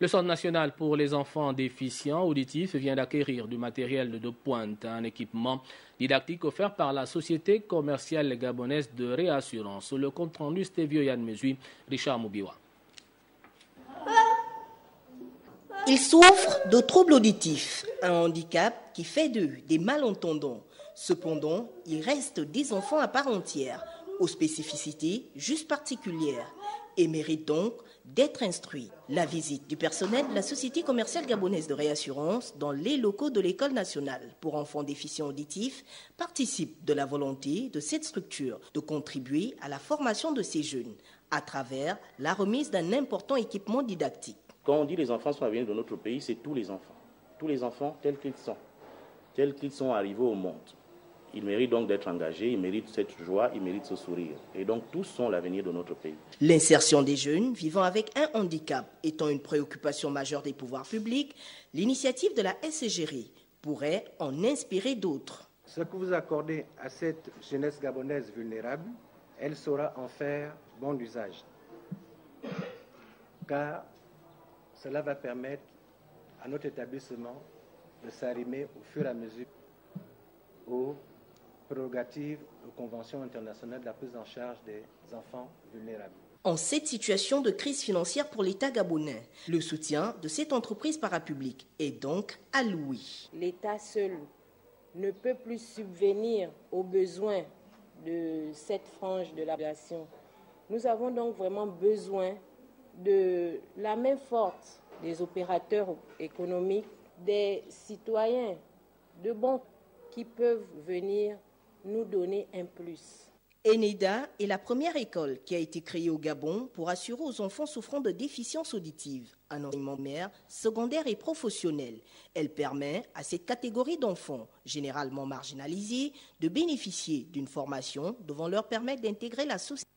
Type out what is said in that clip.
Le Centre national pour les enfants déficients auditifs vient d'acquérir du matériel de pointe, un équipement didactique offert par la société commerciale gabonaise de réassurance. Le compte rendu Stévio Yann Mesui, Richard Moubiwa. Ils souffrent de troubles auditifs, un handicap qui fait d'eux des malentendants. Cependant, ils restent des enfants à part entière, aux spécificités juste particulières, et méritent donc d'être instruits. La visite du personnel de la Société commerciale gabonaise de réassurance dans les locaux de l'École nationale pour enfants déficients auditifs participe de la volonté de cette structure de contribuer à la formation de ces jeunes à travers la remise d'un important équipement didactique. Quand on dit les enfants sont l'avenir de notre pays, c'est tous les enfants tels qu'ils sont arrivés au monde. Ils méritent donc d'être engagés, ils méritent cette joie, ils méritent ce sourire. Et donc tous sont l'avenir de notre pays. L'insertion des jeunes vivant avec un handicap étant une préoccupation majeure des pouvoirs publics, l'initiative de la SCGRI pourrait en inspirer d'autres. Ce que vous accordez à cette jeunesse gabonaise vulnérable, elle saura en faire bon usage. Car cela va permettre à notre établissement de s'arrimer au fur et à mesure aux prérogatives aux conventions internationales de la prise en charge des enfants vulnérables. En cette situation de crise financière pour l'État gabonais, le soutien de cette entreprise parapublique est donc alloué. L'État seul ne peut plus subvenir aux besoins de cette frange de la population. Nous avons donc vraiment besoin de la main forte des opérateurs économiques, des citoyens de banque qui peuvent venir nous donner un plus. ENEDA est la première école qui a été créée au Gabon pour assurer aux enfants souffrant de déficience auditive un enseignement primaire, secondaire et professionnel. Elle permet à cette catégorie d'enfants, généralement marginalisés, de bénéficier d'une formation devant leur permettre d'intégrer la société.